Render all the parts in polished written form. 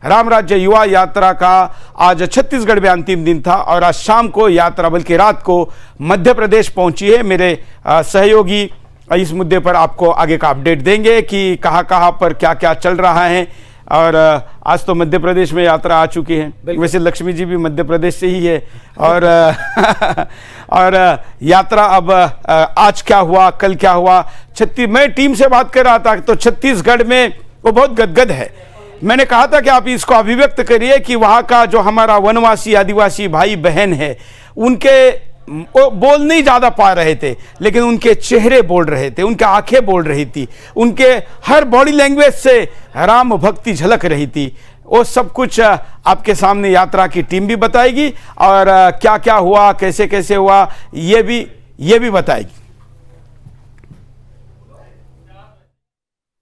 राम राज्य युवा यात्रा का आज छत्तीसगढ़ में अंतिम दिन था और आज शाम को यात्रा बल्कि रात को मध्य प्रदेश पहुंची है। मेरे सहयोगी इस मुद्दे पर आपको आगे का अपडेट देंगे कि कहाँ पर क्या क्या चल रहा है। और आज तो मध्य प्रदेश में यात्रा आ चुकी है, वैसे लक्ष्मी जी भी मध्य प्रदेश से ही है। और और यात्रा अब आज क्या हुआ, कल क्या हुआ, मैं टीम से बात कर रहा था तो छत्तीसगढ़ में वो बहुत गदगद है। मैंने कहा था कि आप इसको अभिव्यक्त करिए कि वहाँ का जो हमारा वनवासी आदिवासी भाई बहन है उनके बोल नहीं ज़्यादा पा रहे थे, लेकिन उनके चेहरे बोल रहे थे, उनके आंखें बोल रही थी, उनके हर बॉडी लैंग्वेज से राम भक्ति झलक रही थी। वो सब कुछ आपके सामने यात्रा की टीम भी बताएगी और क्या क्या हुआ, कैसे कैसे हुआ, ये भी बताएगी।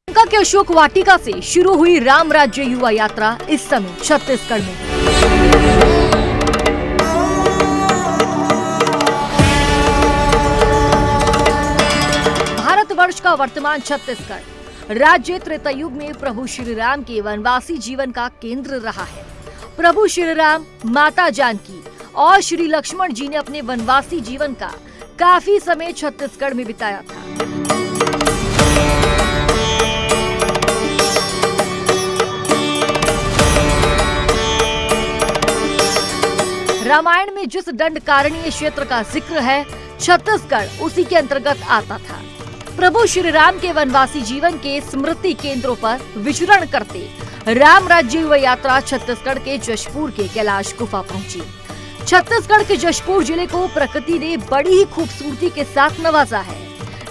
के अशोक वाटिका से शुरू हुई राम राज्य युवा यात्रा इस समय छत्तीसगढ़ में भारतवर्ष का वर्तमान छत्तीसगढ़ राज्य त्रेतायुग में प्रभु श्री राम के वनवासी जीवन का केंद्र रहा है। प्रभु श्री राम, माता जानकी और श्री लक्ष्मण जी ने अपने वनवासी जीवन का काफी समय छत्तीसगढ़ में बिताया था। रामायण में जिस दंडकारण्य क्षेत्र का जिक्र है, छत्तीसगढ़ उसी के अंतर्गत आता था। प्रभु श्री राम के वनवासी जीवन के स्मृति केंद्रों पर विचरण करते राम राज्य युवा यात्रा छत्तीसगढ़ के जशपुर के कैलाश गुफा पहुंची। छत्तीसगढ़ के जशपुर जिले को प्रकृति ने बड़ी ही खूबसूरती के साथ नवाजा है।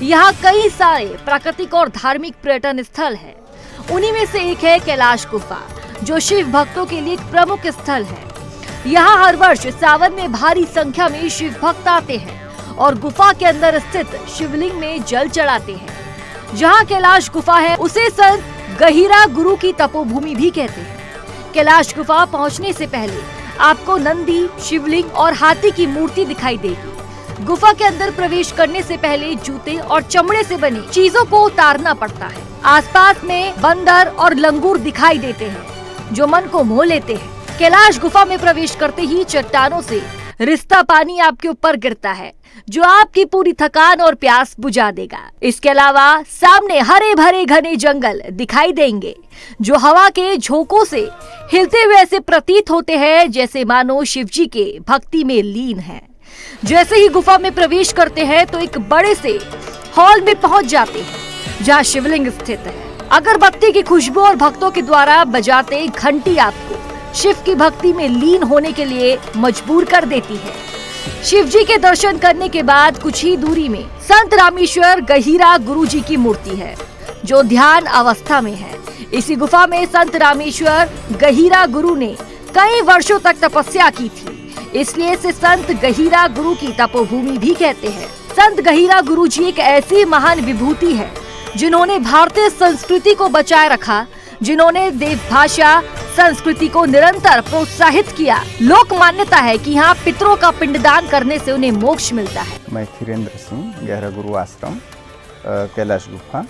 यहाँ कई सारे प्राकृतिक और धार्मिक पर्यटन स्थल है। उन्हीं में से एक है कैलाश गुफा, जो शिव भक्तों के लिए एक प्रमुख स्थल है। यहाँ हर वर्ष सावन में भारी संख्या में शिव भक्त आते हैं और गुफा के अंदर स्थित शिवलिंग में जल चढ़ाते हैं। जहाँ कैलाश गुफा है उसे संत गहिरा गुरु की तपोभूमि भी कहते हैं। कैलाश गुफा पहुँचने से पहले आपको नंदी, शिवलिंग और हाथी की मूर्ति दिखाई देगी। गुफा के अंदर प्रवेश करने से पहले जूते और चमड़े से बनी चीजों को उतारना पड़ता है। आसपास में बंदर और लंगूर दिखाई देते हैं जो मन को मोह लेते हैं। कैलाश गुफा में प्रवेश करते ही चट्टानों से रिश्ता पानी आपके ऊपर गिरता है, जो आपकी पूरी थकान और प्यास बुझा देगा। इसके अलावा सामने हरे भरे घने जंगल दिखाई देंगे, जो हवा के झोंकों से हिलते हुए ऐसे प्रतीत होते हैं जैसे मानो शिव जी के भक्ति में लीन है। जैसे ही गुफा में प्रवेश करते हैं तो एक बड़े से हॉल में पहुंच जाते हैं, जहाँ शिवलिंग स्थित है। अगरबत्ती की खुशबू और भक्तों के द्वारा बजाते घंटी आपको शिव की भक्ति में लीन होने के लिए मजबूर कर देती है। शिव जी के दर्शन करने के बाद कुछ ही दूरी में संत रामेश्वर गहिरा गुरु जी की मूर्ति है, जो ध्यान अवस्था में है। इसी गुफा में संत रामेश्वर गहिरा गुरु ने कई वर्षों तक तपस्या की थी, इसलिए इसे संत गहिरा गुरु की तपोभूमि भी कहते हैं। संत गहिरा गुरु जी एक ऐसी महान विभूति है जिन्होंने भारतीय संस्कृति को बचाए रखा, जिन्होंने देव भाषा संस्कृति को निरंतर प्रोत्साहित किया। लोक मान्यता है कि यहाँ पितरों का पिंडदान करने से उन्हें मोक्ष मिलता है। मैं धीरेन्द्र सिंह, गहरा गुरु आश्रम कैलाश गुफा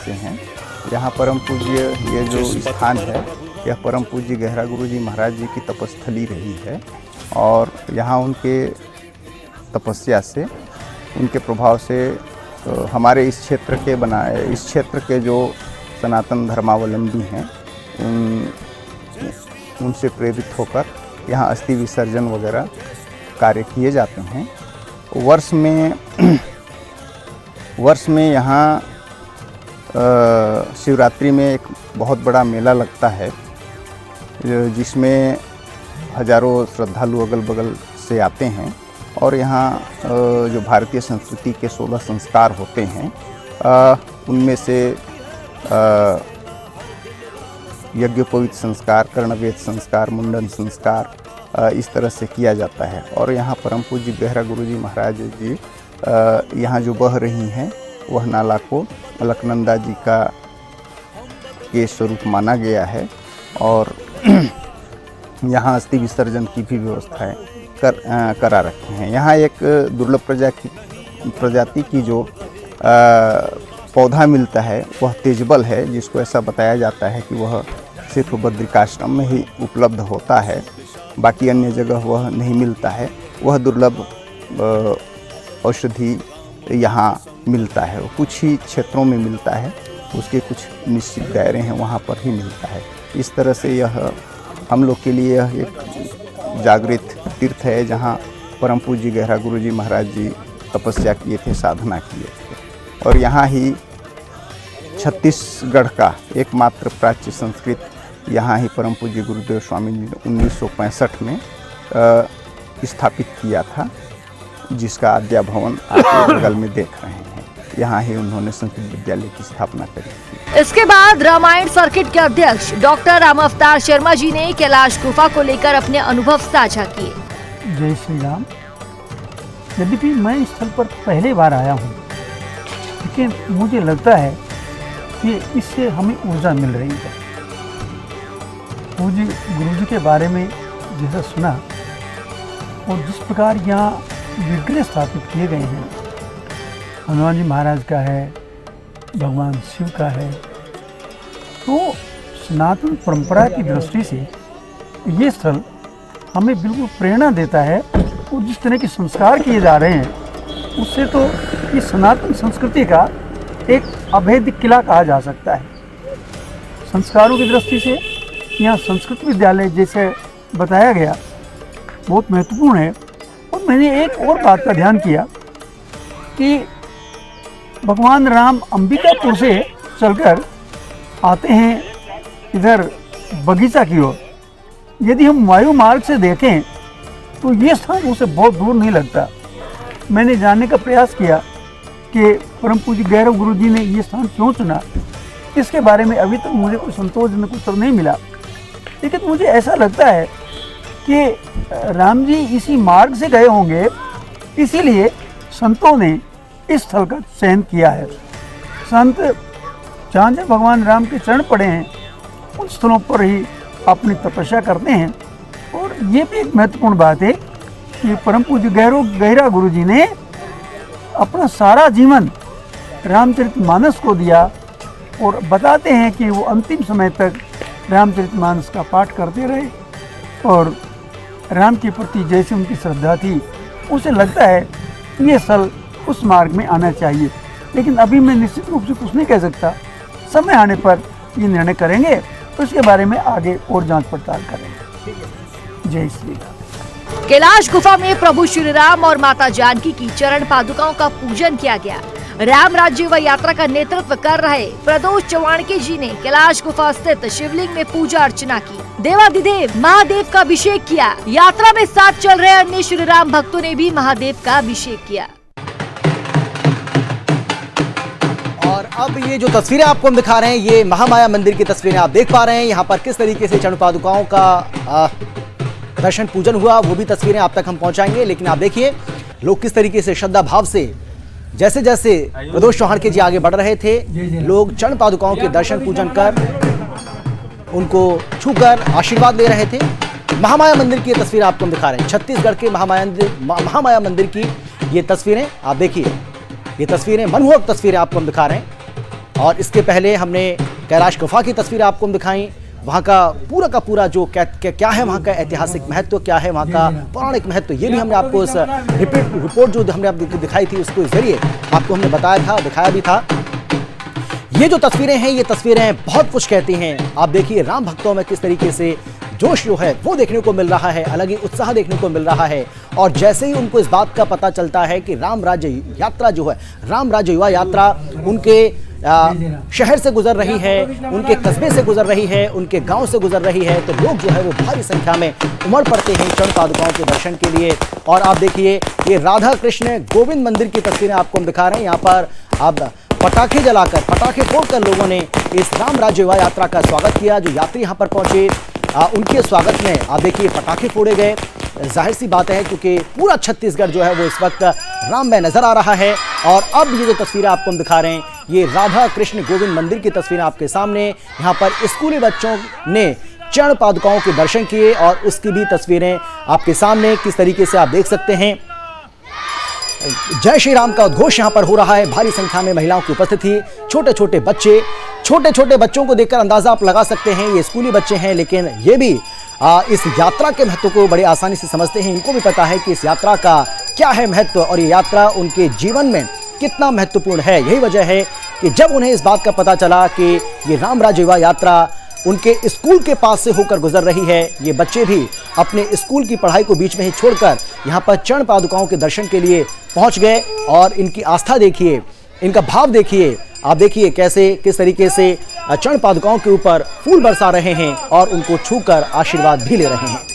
से हैं। यहाँ परम पूज्य ये जो स्थान है, यह परम पूज्य गहरा गुरु जी महाराज जी की तपस्थली रही है और यहाँ उनके तपस्या से, उनके प्रभाव से हमारे इस क्षेत्र के जो सनातन धर्मावलंबी हैं उनसे प्रेरित होकर यहाँ अस्थि विसर्जन वगैरह कार्य किए जाते हैं। वर्ष में यहाँ शिवरात्रि में एक बहुत बड़ा मेला लगता है, जिसमें हजारों श्रद्धालु अगल बगल से आते हैं और यहाँ जो भारतीय संस्कृति के 16 संस्कार होते हैं उनमें से यज्ञोपवीत संस्कार, कर्णवेद संस्कार, मुंडन संस्कार इस तरह से किया जाता है। और यहाँ परम पूज्य गहरा गुरु जी महाराज जी यहाँ जो बह रही हैं वह नाला को अलकनंदा जी का के स्वरूप माना गया है और यहाँ अस्थि विसर्जन की भी व्यवस्थाएं करा रखे हैं। यहाँ एक दुर्लभ प्रजाति की जो पौधा मिलता है वह तेजबल है, जिसको ऐसा बताया जाता है कि वह सिर्फ बद्रिकाश्रम में ही उपलब्ध होता है, बाकी अन्य जगह वह नहीं मिलता है। वह दुर्लभ औषधि यहाँ मिलता है, कुछ ही क्षेत्रों में मिलता है, उसके कुछ निश्चित दायरे हैं, वहाँ पर ही मिलता है। इस तरह से यह हम लोग के लिए यह एक जागृत तीर्थ है, जहाँ परम पूज्य गहरा गुरुजी महाराज जी तपस्या किए थे, साधना किए थे। और यहाँ ही छत्तीसगढ़ का एकमात्र प्राच्य संस्कृत यहाँ ही परम पूज्य गुरुदेव स्वामी जी ने 1965 में स्थापित किया था, जिसका आद्या भवन आप बगल में देख रहे हैं। यहाँ ही उन्होंने संस्कृत विद्यालय की स्थापना करी थी। इसके बाद रामायण सर्किट के अध्यक्ष डॉक्टर राम अवतार शर्मा जी ने कैलाश गुफा को लेकर अपने अनुभव साझा किए। जय श्री राम। यद्यपि मैं इस स्थल पर पहले बार आया हूँ, लेकिन मुझे लगता है कि इससे हमें ऊर्जा मिल रही है। पूज्य गुरुजी के बारे में जैसा सुना और जिस प्रकार यहाँ विग्रह स्थापित किए गए हैं, हनुमान जी महाराज का है, भगवान शिव का है, तो सनातन परंपरा की दृष्टि से ये स्थल हमें बिल्कुल प्रेरणा देता है। और जिस तरह के संस्कार किए जा रहे हैं, उससे तो ये सनातन संस्कृति का एक अभेद्य किला कहा जा सकता है। संस्कारों की दृष्टि से यहाँ संस्कृत विद्यालय जैसे बताया गया बहुत महत्वपूर्ण है। और मैंने एक और बात का ध्यान किया कि भगवान राम अंबिकापुर से चलकर आते हैं इधर बगीचा की ओर। यदि हम वायु मार्ग से देखें तो ये स्थान उसे बहुत दूर नहीं लगता। मैंने जानने का प्रयास किया कि परम पूज्य गहरा गुरु जी ने ये स्थान क्यों चुना। इसके बारे में अभी तक मुझे कोई संतोषजनक उत्तर नहीं मिला, लेकिन मुझे ऐसा लगता है कि राम जी इसी मार्ग से गए होंगे, इसीलिए संतों ने इस स्थल का चयन किया है। संत जहाँ जहाँ भगवान राम के चरण पड़े हैं, उन स्थलों पर ही अपनी तपस्या करते हैं। और ये भी एक महत्वपूर्ण बात है कि परम पूज्य गहरा गुरु जी ने अपना सारा जीवन रामचरितमानस को दिया और बताते हैं कि वो अंतिम समय तक रामचरितमानस का पाठ करते रहे और राम के प्रति जैसे उनकी श्रद्धा थी, उसे लगता है ये स्थल उस मार्ग में आना चाहिए। लेकिन अभी मैं निश्चित रूप से कुछ नहीं कह सकता, समय आने पर ये निर्णय करेंगे, तो इसके बारे में आगे और जांच पड़ताल करेंगे। जय श्री राम। कैलाश गुफा में प्रभु श्री राम और माता जानकी की चरण पादुकाओं का पूजन किया गया। राम राज्य व यात्रा का नेतृत्व कर रहे प्रदोष चवाणके जी ने कैलाश गुफा स्थित शिवलिंग में पूजा अर्चना की, देवाधिदेव महादेव का अभिषेक किया। यात्रा में साथ चल रहे अन्य श्री राम भक्तों ने भी महादेव का अभिषेक किया। और अब ये जो तस्वीरें आपको हम दिखा रहे हैं, ये महामाया मंदिर की तस्वीरें आप देख पा रहे हैं। यहाँ पर किस तरीके से चरण पादुकाओं का दर्शन पूजन हुआ, वो भी तस्वीरें आप तक हम पहुंचाएंगे। लेकिन आप देखिए लोग किस तरीके से श्रद्धा भाव से, जैसे जैसे प्रदोष चवाणके जी आगे बढ़ रहे थे, लोग चरण पादुकाओं के दर्शन पूजन कर उनको छूकर आशीर्वाद ले रहे थे। महामाया मंदिर की ये तस्वीर आपको हम दिखा रहे हैं, छत्तीसगढ़ के महामाया मंदिर की ये तस्वीरें आप देखिए। ये तस्वीरें मनमोहक तस्वीरें आपको हम दिखा रहे हैं। और इसके पहले हमने कैलाश गुफा की तस्वीरें आपको हम दिखाई, वहाँ का पूरा जो क्या है, वहाँ का ऐतिहासिक महत्व क्या है, वहाँ का पौराणिक महत्व, ये भी हमने आपको इस रिपोर्ट जो हमने आपको दिखाई थी उसके जरिए आपको हमने बताया था, दिखाया भी था। ये जो तस्वीरें हैं, ये तस्वीरें बहुत कुछ कहती हैं। आप देखिए राम भक्तों में किस तरीके से जोश जो है वो देखने को मिल रहा है, अलग ही उत्साह देखने को मिल रहा है। और जैसे ही उनको इस बात का पता चलता है कि राम राज्य यात्रा जो है, राम राज्य युवा यात्रा उनके शहर से गुजर रही है, उनके कस्बे से गुजर रही है, उनके गांव से गुजर रही है, तो लोग जो है वो भारी संख्या में उमड़ पड़ते हैं चरण पादुकाओं के दर्शन के लिए। और आप देखिए ये राधा कृष्ण गोविंद मंदिर की तस्वीरें आपको हम दिखा रहे हैं। यहाँ पर अब पटाखे जलाकर, पटाखे फोड़कर लोगों ने इस राम राज्य युवा यात्रा का स्वागत किया। जो यात्री यहाँ पर पहुंचे उनके स्वागत में आप देखिए पटाखे फोड़े गए। जाहिर सी बात है क्योंकि पूरा छत्तीसगढ़ जो है वो इस वक्त राममय नजर आ रहा है। और अब ये जो तस्वीरें आपको हम दिखा रहे हैं, ये राधा कृष्ण गोविंद मंदिर की तस्वीरें आपके सामने। यहाँ पर स्कूली बच्चों ने चरण पादुकाओं के दर्शन किए और उसकी भी तस्वीरें आपके सामने किस तरीके से आप देख सकते हैं। जय श्री राम का उद्घोष यहाँ पर हो रहा है, भारी संख्या में महिलाओं की उपस्थिति, छोटे छोटे बच्चे छोटे छोटे बच्चों को देखकर अंदाजा आप लगा सकते हैं ये स्कूली बच्चे हैं, लेकिन ये भी इस यात्रा के महत्व को बड़े आसानी से समझते हैं। इनको भी पता है कि इस यात्रा का क्या है महत्व और ये यात्रा उनके जीवन में कितना महत्वपूर्ण है। यही वजह है कि जब उन्हें इस बात का पता चला कि ये राम राज्य युवा यात्रा उनके स्कूल के पास से होकर गुजर रही है, ये बच्चे भी अपने स्कूल की पढ़ाई को बीच में ही छोड़कर यहाँ पर चरण पादुकाओं के दर्शन के लिए पहुँच गए। और इनकी आस्था देखिए, इनका भाव देखिए, आप देखिए कैसे किस तरीके से चरण पादुकाओं के ऊपर फूल बरसा रहे हैं और उनको छूकर आशीर्वाद भी ले रहे हैं।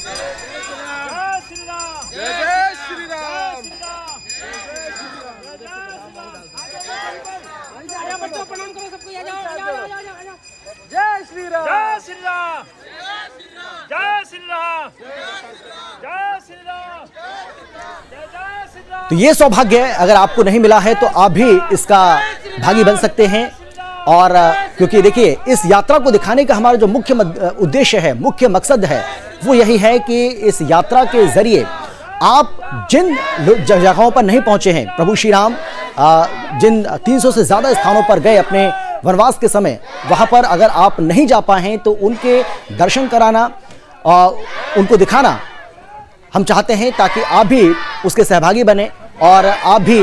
तो ये सौभाग्य अगर आपको नहीं मिला है तो आप भी इसका भागी बन सकते हैं। और क्योंकि देखिए इस यात्रा को दिखाने का हमारा जो मुख्य उद्देश्य है, मुख्य मकसद है, वो यही है कि इस यात्रा के जरिए आप जिन जगहों पर नहीं पहुंचे हैं, प्रभु श्री राम जिन 300 से ज्यादा स्थानों पर गए अपने वनवास के समय, वहां पर अगर आप नहीं जा पाए हैं तो उनके दर्शन कराना और उनको दिखाना हम चाहते हैं, ताकि आप भी उसके सहभागी बने और आप भी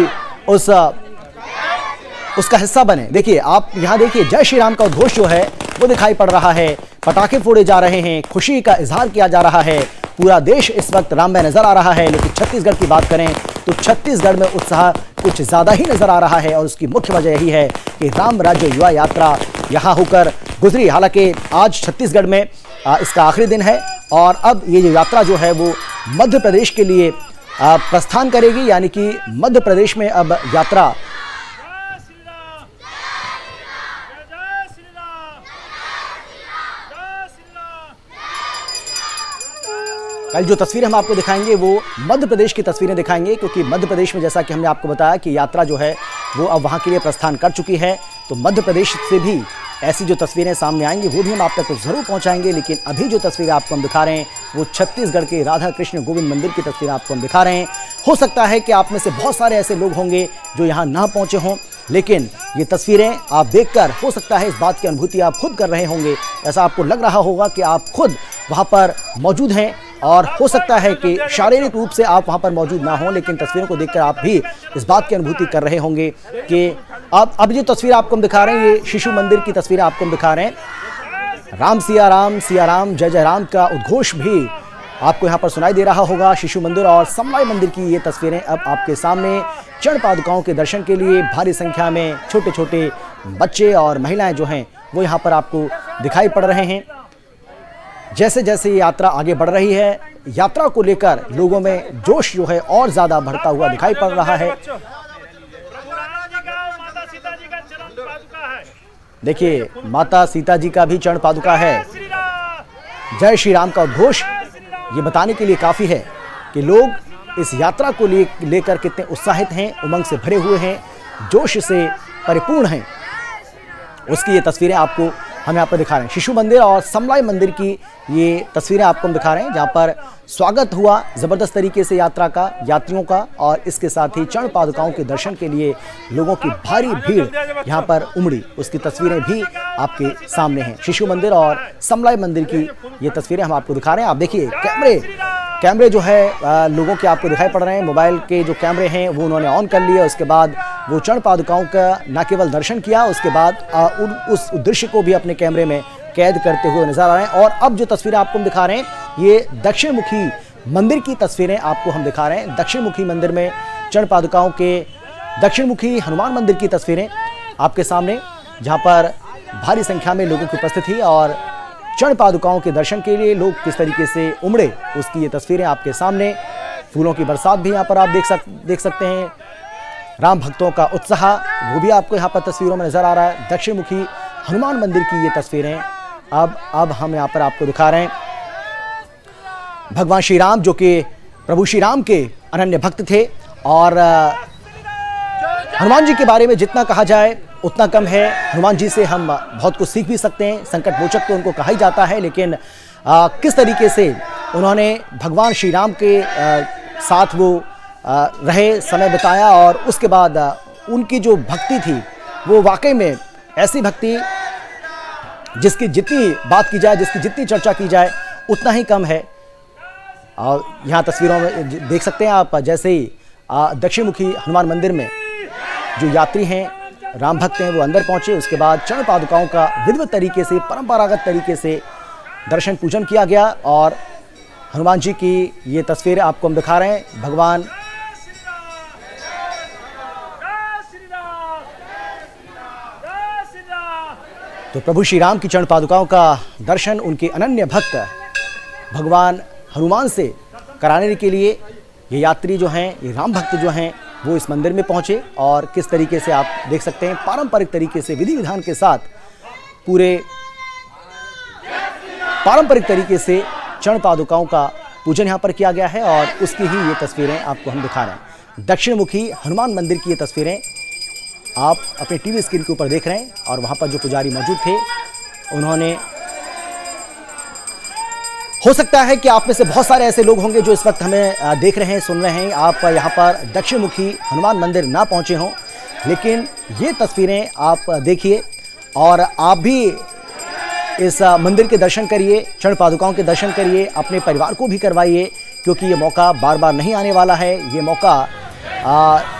उसका हिस्सा बने। देखिए आप यहाँ देखिए जय श्री राम का उद्घोष जो है वो दिखाई पड़ रहा है, पटाखे फोड़े जा रहे हैं, खुशी का इजहार किया जा रहा है, पूरा देश इस वक्त राममय नजर आ रहा है। लेकिन छत्तीसगढ़ की बात करें तो छत्तीसगढ़ में उत्साह कुछ ज्यादा ही नजर आ रहा है और उसकी मुख्य वजह यही है कि राम राज्य युवा यात्रा यहाँ होकर गुजरी। हालांकि आज छत्तीसगढ़ में इसका आखिरी दिन है और अब ये जो यात्रा जो है वो मध्य प्रदेश के लिए प्रस्थान करेगी, यानी कि मध्य प्रदेश में अब यात्रा कल जो तस्वीरें हम आपको दिखाएंगे वो मध्य प्रदेश की तस्वीरें दिखाएंगे, क्योंकि मध्य प्रदेश में जैसा कि हमने आपको बताया कि यात्रा जो है वो अब वहाँ के लिए प्रस्थान कर चुकी है। तो मध्य प्रदेश से भी ऐसी जो तस्वीरें सामने आएंगी वो भी हम आप तक तो जरूर पहुँचाएंगे। लेकिन अभी जो तस्वीरें आपको हम दिखा रहे हैं वो छत्तीसगढ़ के राधा कृष्ण गोविंद मंदिर की तस्वीरें आपको हम दिखा रहे हैं। हो सकता है कि आप में से बहुत सारे ऐसे लोग होंगे जो यहाँ ना पहुँचे हों, लेकिन ये तस्वीरें आप देखकर हो सकता है इस बात की अनुभूति आप खुद कर रहे होंगे। ऐसा आपको लग रहा होगा कि आप खुद वहाँ पर मौजूद हैं और हो सकता है कि शारीरिक रूप से आप वहाँ पर मौजूद ना हों, लेकिन तस्वीरों को देखकर आप भी इस बात की अनुभूति कर रहे होंगे कि अब ये तस्वीर आपको हम दिखा रहे हैं, ये शिशु मंदिर की तस्वीरें आपको हम दिखा रहे हैं। राम सिया राम जय जय राम का उद्घोष भी आपको यहाँ पर सुनाई दे रहा होगा। शिशु मंदिर और समलाई मंदिर की ये तस्वीरें अब आपके सामने चरण पादुकाओं के दर्शन के लिए भारी संख्या में छोटे छोटे बच्चे और महिलाएं जो हैं वो यहाँ पर आपको दिखाई पड़ रहे हैं। जैसे जैसे ये यात्रा आगे बढ़ रही है, यात्रा को लेकर लोगों में जोश जो है और ज्यादा बढ़ता हुआ दिखाई पड़ रहा है। देखिए माता सीता जी का भी चरण पादुका है। जय श्री राम का उद्घोष ये बताने के लिए काफी है कि लोग इस यात्रा को लेकर कितने उत्साहित हैं, उमंग से भरे हुए हैं, जोश से परिपूर्ण हैं। उसकी ये तस्वीरें आपको हम यहाँ पर दिखा रहे हैं। शिशु मंदिर और समलाई मंदिर की ये तस्वीरें आपको हम दिखा रहे हैं, जहाँ पर स्वागत हुआ जबरदस्त तरीके से यात्रा का, यात्रियों का, और इसके साथ ही चरण पादुकाओं के दर्शन के लिए लोगों की भारी भीड़ यहाँ पर उमड़ी। उसकी तस्वीरें भी आपके सामने हैं। शिशु मंदिर और समलाई मंदिर की ये तस्वीरें हम आपको दिखा रहे हैं। आप देखिए कैमरे जो है लोगों के आपको दिखाई पड़ रहे हैं। मोबाइल के जो कैमरे हैं वो उन्होंने ऑन कर लिए। उसके बाद वो चरण पादुकाओं का न केवल दर्शन किया, उसके बाद उस दृश्य को भी अपने कैमरे में कैद करते हुए नजर आ रहे हैं। और अब जो तस्वीरें आपको हम दिखा रहे हैं ये दक्षिण मुखी मंदिर की तस्वीरें आपको हम दिखा रहे हैं। दक्षिण मुखी मंदिर में चरण पादुकाओं के दक्षिण मुखी हनुमान मंदिर की तस्वीरें आपके सामने, जहां पर भारी संख्या में लोगों की उपस्थिति और चरण पादुकाओं के दर्शन के लिए लोग किस तरीके से उमड़े, उसकी ये तस्वीरें आपके सामने। फूलों की बरसात भी यहाँ पर आप देख सकते हैं। राम भक्तों का उत्साह वो भी आपको यहाँ पर तस्वीरों में नजर आ रहा है। दक्षिण मुखी हनुमान मंदिर की ये तस्वीरें अब हम यहाँ पर आपको दिखा रहे हैं। भगवान श्री राम जो कि प्रभु श्री राम के अनन्य भक्त थे, और हनुमान जी के बारे में जितना कहा जाए उतना कम है। हनुमान जी से हम बहुत कुछ सीख भी सकते हैं। संकट मोचक तो उनको कहा ही जाता है, लेकिन किस तरीके से उन्होंने भगवान श्री राम के साथ वो रहे, समय बिताया, और उसके बाद उनकी जो भक्ति थी वो वाकई में ऐसी भक्ति जिसकी जितनी बात की जाए, जिसकी जितनी चर्चा की जाए उतना ही कम है। और यहाँ तस्वीरों में देख सकते हैं आप, जैसे ही दक्षिण मुखी हनुमान मंदिर में जो यात्री हैं, राम भक्त हैं, वो अंदर पहुंचे, उसके बाद चरण पादुकाओं का विधिवत तरीके से, परंपरागत तरीके से दर्शन पूजन किया गया। और हनुमान जी की ये तस्वीर आपको हम दिखा रहे हैं। भगवान तो प्रभु श्री राम की चरण पादुकाओं का दर्शन उनके अनन्य भक्त भगवान हनुमान से कराने के लिए ये यात्री जो हैं, ये राम भक्त जो हैं, वो इस मंदिर में पहुंचे। और किस तरीके से आप देख सकते हैं, पारंपरिक तरीके से, विधि विधान के साथ, पूरे पारंपरिक तरीके से चरण पादुकाओं का पूजन यहाँ पर किया गया है। और उसकी ही ये तस्वीरें आपको हम दिखा रहे हैं। दक्षिण मुखी हनुमान मंदिर की ये तस्वीरें आप अपने टीवी स्क्रीन के ऊपर देख रहे हैं। और वहाँ पर जो पुजारी मौजूद थे, उन्होंने, हो सकता है कि आप में से बहुत सारे ऐसे लोग होंगे जो इस वक्त हमें देख रहे हैं, सुन रहे हैं, आप यहाँ पर दक्षिण मुखी हनुमान मंदिर ना पहुँचे हों, लेकिन ये तस्वीरें आप देखिए और आप भी इस मंदिर के दर्शन करिए, चरण पादुकाओं के दर्शन करिए, अपने परिवार को भी करवाइए, क्योंकि ये मौका बार बार नहीं आने वाला है। ये मौका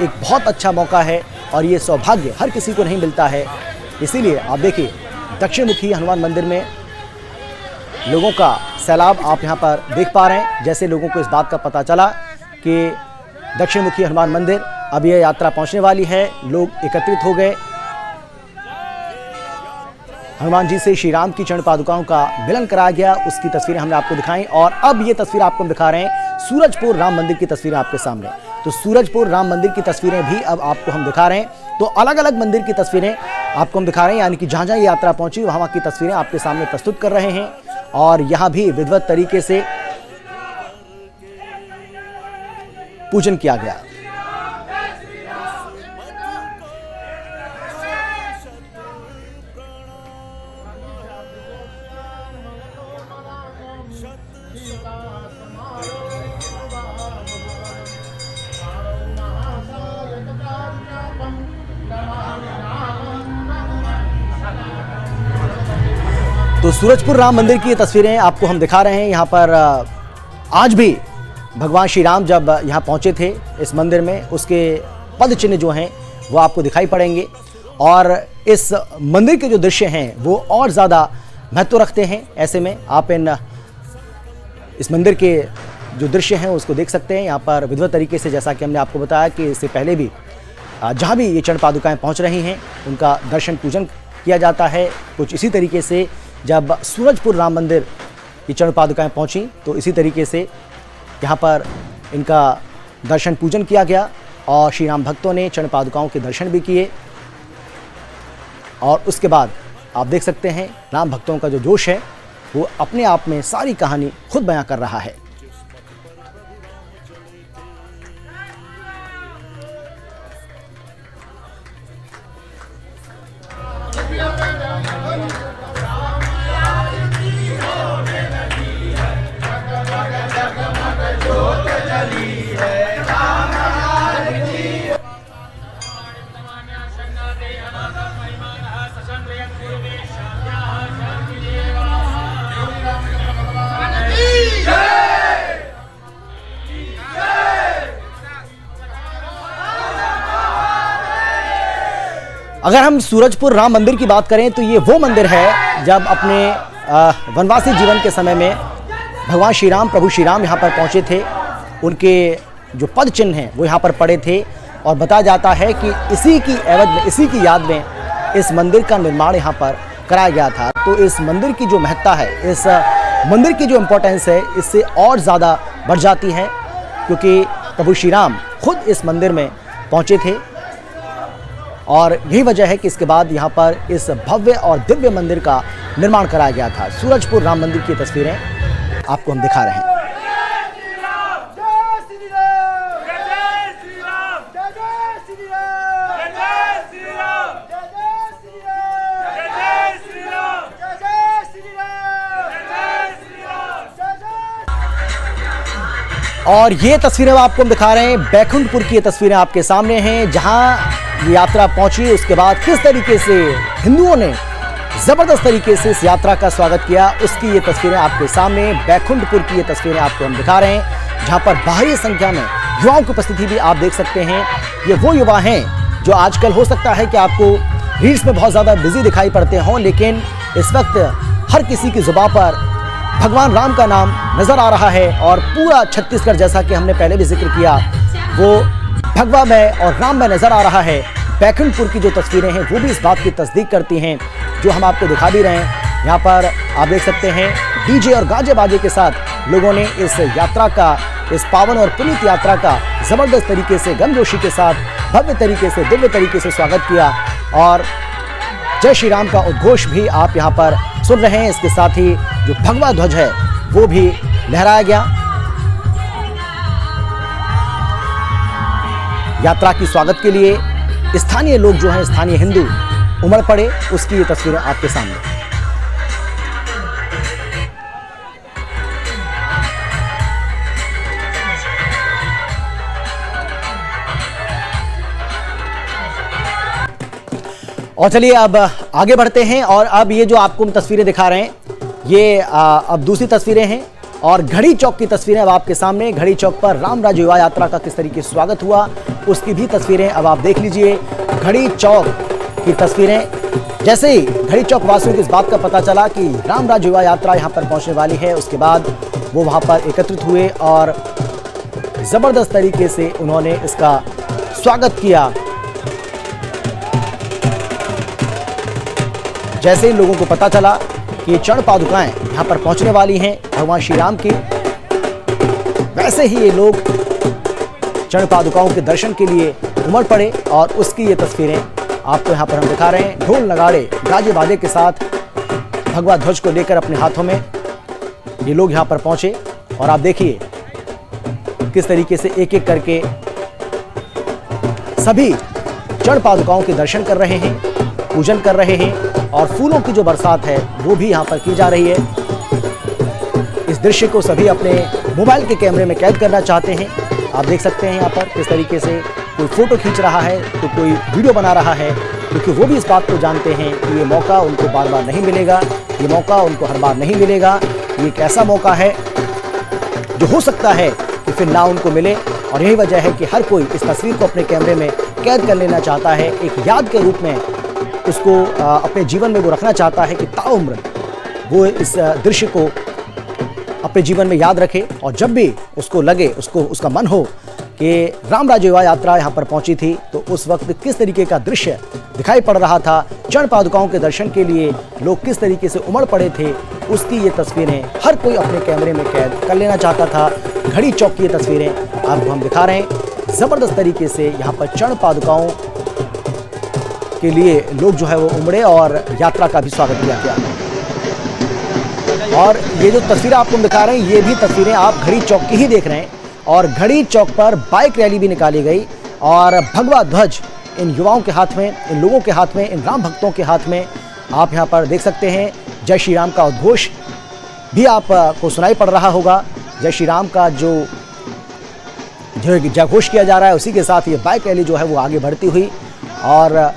एक बहुत अच्छा मौका है और ये सौभाग्य हर किसी को नहीं मिलता है। इसीलिए आप देखिए, दक्षिण मुखी हनुमान मंदिर में लोगों का सैलाब आप यहाँ पर देख पा रहे हैं। जैसे लोगों को इस बात का पता चला कि दक्षिण मुखी हनुमान मंदिर अब यह यात्रा पहुँचने वाली है, लोग एकत्रित हो गए। हनुमान जी से श्री राम की चरण पादुकाओं का मिलन कराया गया, उसकी तस्वीरें हमने आपको दिखाई। और अब ये तस्वीर आपको हम दिखा रहे हैं सूरजपुर राम मंदिर की तस्वीरें आपके सामने। तो सूरजपुर राम मंदिर की तस्वीरें भी अब आपको हम दिखा रहे हैं। तो अलग अलग मंदिर की तस्वीरें आपको हम दिखा रहे हैं, यानी कि जहाँ जहाँ ये यात्रा पहुंची वहाँ की तस्वीरें आपके सामने प्रस्तुत कर रहे हैं। और यहाँ भी विधिवत तरीके से पूजन किया गया। तो सूरजपुर राम मंदिर की ये तस्वीरें आपको हम दिखा रहे हैं। यहाँ पर आज भी भगवान श्री राम जब यहाँ पहुँचे थे इस मंदिर में, उसके पद चिन्ह जो हैं वो आपको दिखाई पड़ेंगे। और इस मंदिर के जो दृश्य हैं वो और ज़्यादा महत्व रखते हैं। ऐसे में आप इस मंदिर के जो दृश्य हैं उसको देख सकते हैं। यहाँ पर विधिवत तरीके से, जैसा कि हमने आपको बताया कि इससे पहले भी जहाँ भी ये चरण पादुकाएँ पहुँच रही हैं उनका दर्शन पूजन किया जाता है। कुछ इसी तरीके से जब सूरजपुर राम मंदिर की चरण पादुकाएँ पहुँची तो इसी तरीके से यहाँ पर इनका दर्शन पूजन किया गया और श्री राम भक्तों ने चरण पादुकाओं के दर्शन भी किए। और उसके बाद आप देख सकते हैं राम भक्तों का जो जोश है वो अपने आप में सारी कहानी खुद बयां कर रहा है। अगर हम सूरजपुर राम मंदिर की बात करें तो ये वो मंदिर है जब अपने वनवासी जीवन के समय में भगवान श्री राम, प्रभु श्री राम यहाँ पर पहुँचे थे। उनके जो पद चिन्ह हैं वो यहाँ पर पड़े थे और बताया जाता है कि इसी की एवज में, इसी की याद में इस मंदिर का निर्माण यहाँ पर कराया गया था। तो इस मंदिर की जो महत्ता है, इस मंदिर की जो इम्पोर्टेंस है, इससे और ज़्यादा बढ़ जाती है, क्योंकि प्रभु श्री राम खुद इस मंदिर में पहुँचे थे। और यही वजह है कि इसके बाद यहाँ पर इस भव्य और दिव्य मंदिर का निर्माण कराया गया था। सूरजपुर राम मंदिर की तस्वीरें आपको हम दिखा रहे हैं। और ये तस्वीरें आपको हम दिखा रहे हैं, बैकुंठपुर की ये तस्वीरें आपके सामने हैं, जहां ये यात्रा पहुंची। उसके बाद किस तरीके से हिंदुओं ने जबरदस्त तरीके से इस यात्रा का स्वागत किया, उसकी ये तस्वीरें आपके सामने, बैकुंठपुर की ये तस्वीरें आपको हम दिखा रहे हैं, जहां पर भारी संख्या में युवाओं की उपस्थिति भी आप देख सकते हैं। ये वो युवा हैं जो आजकल हो सकता है कि आपको रील्स में बहुत ज़्यादा बिजी दिखाई पड़ते हों, लेकिन इस वक्त हर किसी की जुबान पर भगवान राम का नाम नजर आ रहा है और पूरा छत्तीसगढ़, जैसा कि हमने पहले भी जिक्र किया, वो भगवामय और राममय नजर आ रहा है। बैकुंठपुर की जो तस्वीरें हैं वो भी इस बात की तस्दीक करती हैं, जो हम आपको दिखा भी रहे हैं। यहाँ पर आप देख सकते हैं डीजे और गाजे बाजे के साथ लोगों ने इस यात्रा का, इस पावन और पुनीत यात्रा का जबरदस्त तरीके से, गमजोशी के साथ, भव्य तरीके से, दिव्य तरीके से स्वागत किया और जय श्री राम का उद्घोष भी आप यहाँ पर सुन रहे हैं। इसके साथ ही जो भगवा ध्वज है वो भी लहराया गया। यात्रा की स्वागत के लिए स्थानीय लोग जो हैं, स्थानीय हिंदू उमड़ पड़े, उसकी ये तस्वीरें आपके सामने। और चलिए अब आगे बढ़ते हैं और अब ये जो आपको हम तस्वीरें दिखा रहे हैं, ये अब दूसरी तस्वीरें हैं और घड़ी चौक की तस्वीरें अब आपके सामने। घड़ी चौक पर राम राज्य युवा यात्रा का किस तरीके से स्वागत हुआ, उसकी भी तस्वीरें अब आप देख लीजिए। घड़ी चौक की तस्वीरें, जैसे ही घड़ी चौक वासियों को इस बात का पता चला कि राम राज्य युवा यात्रा यहाँ पर पहुँचने वाली है, उसके बाद वो वहाँ पर एकत्रित हुए और ज़बरदस्त तरीके से उन्होंने इसका स्वागत किया। जैसे ही लोगों को पता चला कि चरण पादुकाएं यहाँ पर पहुँचने वाली हैं भगवान श्री राम की, वैसे ही ये लोग चरण पादुकाओं के दर्शन के लिए उमड़ पड़े और उसकी ये तस्वीरें आपको यहाँ पर हम दिखा रहे हैं। ढोल नगाड़े गाजे बाजे के साथ भगवा ध्वज को लेकर अपने हाथों में ये लोग यहाँ पर पहुँचे और आप देखिए किस तरीके से एक एक करके सभी चरण पादुकाओं के दर्शन कर रहे हैं, पूजन कर रहे हैं और फूलों की जो बरसात है वो भी यहाँ पर की जा रही है। इस दृश्य को सभी अपने मोबाइल के कैमरे में कैद करना चाहते हैं। आप देख सकते हैं यहाँ पर किस तरीके से कोई फोटो खींच रहा है तो कोई वीडियो बना रहा है, क्योंकि वो भी इस बात को जानते हैं कि ये मौका उनको बार बार नहीं मिलेगा, ये मौका उनको हर बार नहीं मिलेगा। ये एक ऐसा मौका है जो हो सकता है कि फिर ना उनको मिले और यही वजह है कि हर कोई इस तस्वीर को अपने कैमरे में कैद कर लेना चाहता है, एक याद के रूप में उसको अपने जीवन में वो रखना चाहता है कि ताउम्र वो इस दृश्य को अपने जीवन में याद रखे और जब भी उसको लगे, उसका मन हो कि राम राज्य युवा यात्रा यहाँ पर पहुँची थी तो उस वक्त किस तरीके का दृश्य दिखाई पड़ रहा था, चरण पादुकाओं के दर्शन के लिए लोग किस तरीके से उमड़ पड़े थे, उसकी ये तस्वीरें हर कोई अपने कैमरे में कैद कर लेना चाहता था। घड़ी चौक की ये तस्वीरें आपको हम दिखा रहे हैं। ज़बरदस्त तरीके से यहाँ पर चरण पादुकाओं के लिए लोग जो है वो उमड़े और यात्रा का भी स्वागत किया गया। और ये जो तस्वीरें आपको दिखा रहे हैं ये भी तस्वीरें आप घड़ी चौक की ही देख रहे हैं और घड़ी चौक पर बाइक रैली भी निकाली गई और भगवा ध्वज इन युवाओं के हाथ में, इन लोगों के हाथ में, इन राम भक्तों के हाथ में आप यहाँ पर देख सकते हैं। जय श्री राम का उद्घोष भी आपको सुनाई पड़ रहा होगा। जय श्री राम का जो जयघोष किया जा रहा है, उसी के साथ ये बाइक रैली जो है वो आगे बढ़ती हुई और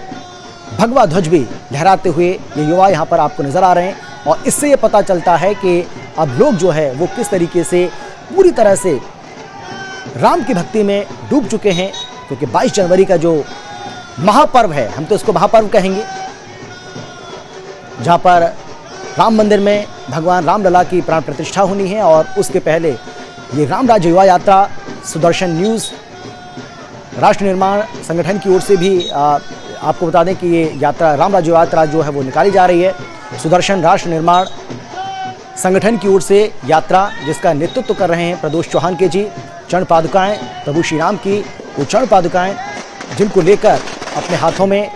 भगवा ध्वज भी लहराते हुए ये युवा यहाँ पर आपको नजर आ रहे हैं। और इससे ये पता चलता है कि अब लोग जो है वो किस तरीके से पूरी तरह से राम की भक्ति में डूब चुके हैं, क्योंकि 22 जनवरी का जो महापर्व है, हम तो इसको महापर्व कहेंगे, जहाँ पर राम मंदिर में भगवान रामलला की प्राण प्रतिष्ठा होनी है और उसके पहले ये राम राज्य युवा यात्रा सुदर्शन न्यूज़ राष्ट्र निर्माण संगठन की ओर से भी आपको बता दें कि ये यात्रा, राम राज्य यात्रा जो है वो निकाली जा रही है। सुदर्शन राष्ट्र निर्माण संगठन की ओर से यात्रा, जिसका नेतृत्व कर रहे हैं प्रदोष चौहान के जी। चरण पादुकाएं प्रभु श्री राम की, वो चरण पादुकाएं जिनको लेकर अपने हाथों में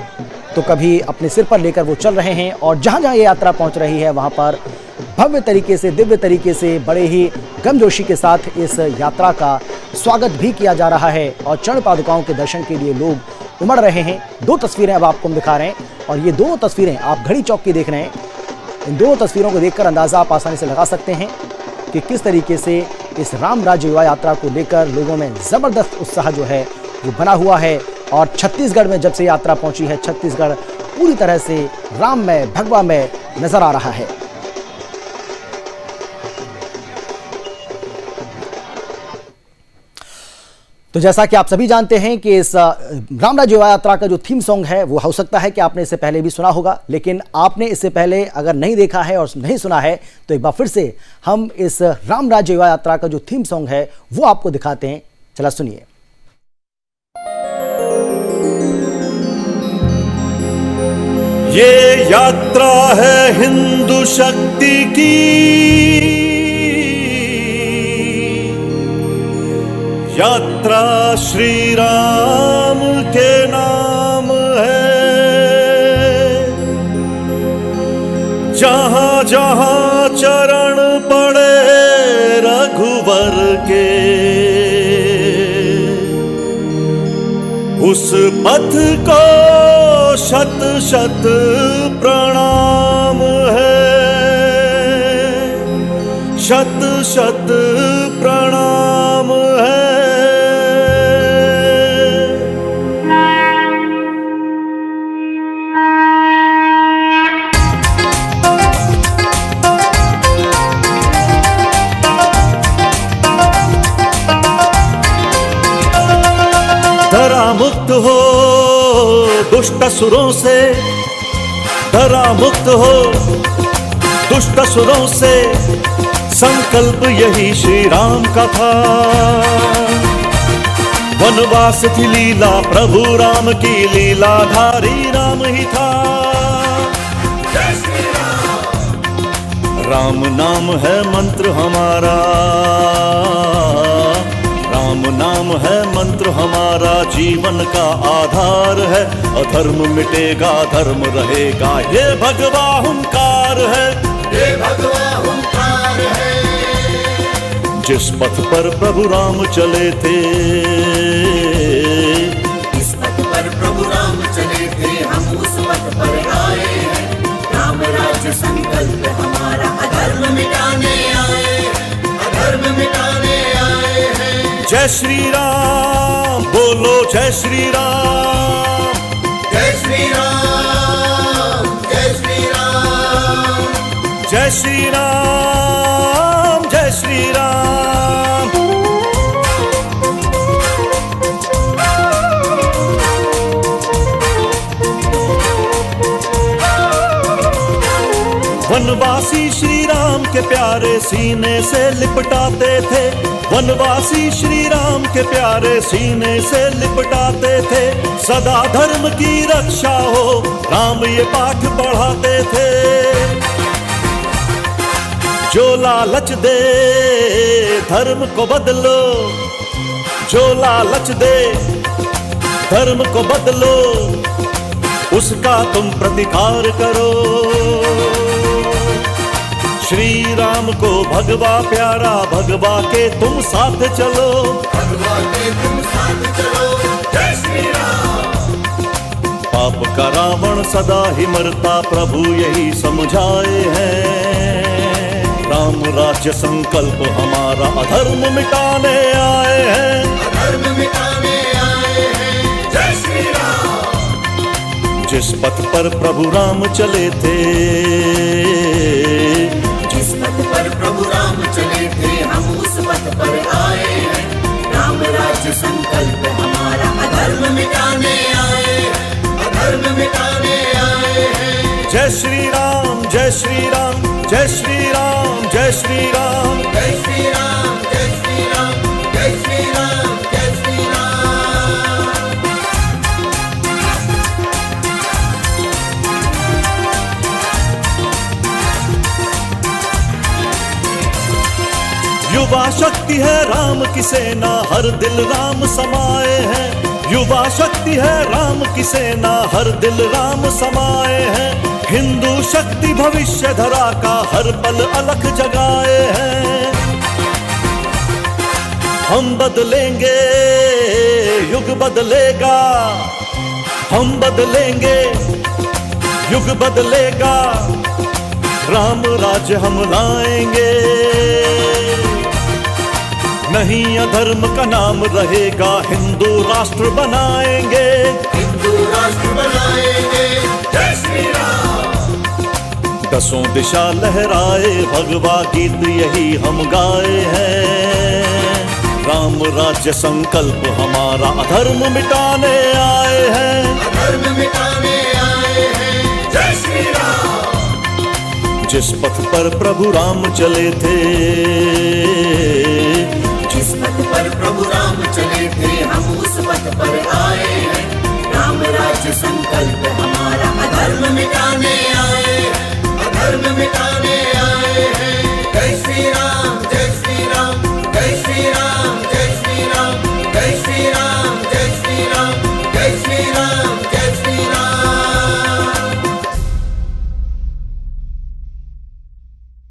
तो कभी अपने सिर पर लेकर वो चल रहे हैं और जहाँ जहाँ ये यात्रा पहुँच रही है वहाँ पर भव्य तरीके से, दिव्य तरीके से, बड़े ही गर्मजोशी के साथ इस यात्रा का स्वागत भी किया जा रहा है और चरण पादुकाओं के दर्शन के लिए लोग उमड़ रहे हैं। दो तस्वीरें अब आपको हम दिखा रहे हैं और ये दोनों तस्वीरें आप घड़ी चौक की देख रहे हैं। इन दोनों तस्वीरों को देखकर अंदाज़ा आप आसानी से लगा सकते हैं कि किस तरीके से इस राम राज्य युवा यात्रा को लेकर लोगों में ज़बरदस्त उत्साह जो है वो बना हुआ है। और छत्तीसगढ़ में जब से यात्रा पहुंची है, छत्तीसगढ़ पूरी तरह से राममय भगवामय नजर आ रहा है। तो जैसा कि आप सभी जानते हैं कि इस राम राज्य यात्रा का जो थीम सॉन्ग है वो हो सकता है कि आपने इससे पहले भी सुना होगा, लेकिन आपने इससे पहले अगर नहीं देखा है और नहीं सुना है तो एक बार फिर से हम इस राम राज्य यात्रा का जो थीम सॉन्ग है वो आपको दिखाते हैं। चला सुनिए। ये यात्रा है हिंदू शक्ति की, यात्रा श्री राम के नाम है। जहां जहां चरण पड़े रघुवर के, उस पथ को शत शत प्रणाम है, शत शत प्रणाम है। धरा मुक्त हो दुष्ट असुरों से, धरा मुक्त हो दुष्ट असुरों से, संकल्प यही श्री राम का था। वनवास थी लीला प्रभु राम की, लीलाधारी राम ही था। राम नाम है मंत्र हमारा, राम नाम है मंत्र हमारा, जीवन का आधार है। अधर्म मिटेगा धर्म रहेगा, ये भगवा हुंकार है, ये भगवा हुंकार है। जिस पथ पर प्रभु राम चले थे, इस पथ पर प्रभु राम चले थे, हम उस पथ पर आए हैं। राम राज्य संकल्प हमारा, अधर्म मिटाने आए, अधर्म मिटाने आए हैं। जय श्री राम बोलो, जय श्री राम, जय श्री राम, जय श्री राम, जय श्री राम, जय श्री राम। वनवासी श्री राम के प्यारे सीने से लिपटाते थे, वनवासी श्री राम के प्यारे सीने से लिपटाते थे। सदा धर्म की रक्षा हो राम ये पाठ पढ़ाते थे। जो लालच दे धर्म को बदलो, जो लालच दे धर्म को बदलो, उसका तुम प्रतिकार करो। श्री राम को भगवा प्यारा, भगवा के तुम साथ चलो, भगवा के तुम साथ चलो। जय श्री राम। पाप का रावण सदा ही मरता, प्रभु यही समझाए हैं। राम राज्य संकल्प हमारा, अधर्म मिटाने आए हैं, अधर्म मिटाने आए हैं। जय श्री राम। जिस पथ पर प्रभु राम चले थे, जिस पथ पर प्रभु राम चले थे, हम उस पथ पर आए हैं। राम राज्य संकल्प हमारा, अधर्म मिटाने आए, अधर्म मिटाने आए हैं। जय श्री राम, जय श्री राम, जय श्री राम, जय श्री राम, जय श्री राम, जय श्री राम, जय श्री राम, जय श्री राम। युवा शक्ति है राम की सेना, हर दिल राम समाए हैं। युवा शक्ति है राम की सेना, हर दिल राम समाए हैं। हिंदू शक्ति भविष्य धरा का हर पल अलख जगाए हैं। हम बदलेंगे युग बदलेगा, हम बदलेंगे युग बदलेगा, राम राज्य हम लाएंगे। नहीं अधर्म का नाम रहेगा, हिंदू राष्ट्र बनाएंगे, हिंदू राष्ट्र बनाएंगे। जय श्री राम। दसों दिशा लहराए भगवा गीत यही हम गाए हैं। राम राज्य संकल्प हमारा अधर्म मिटाने आए हैं। अधर्म मिटाने आए हैं, जय श्री राम। जिस पथ पर प्रभु राम चले थे, जिस पथ पर प्रभु राम चले थे, हम उस पथ पर आए हैं। राम राज्य संकल्प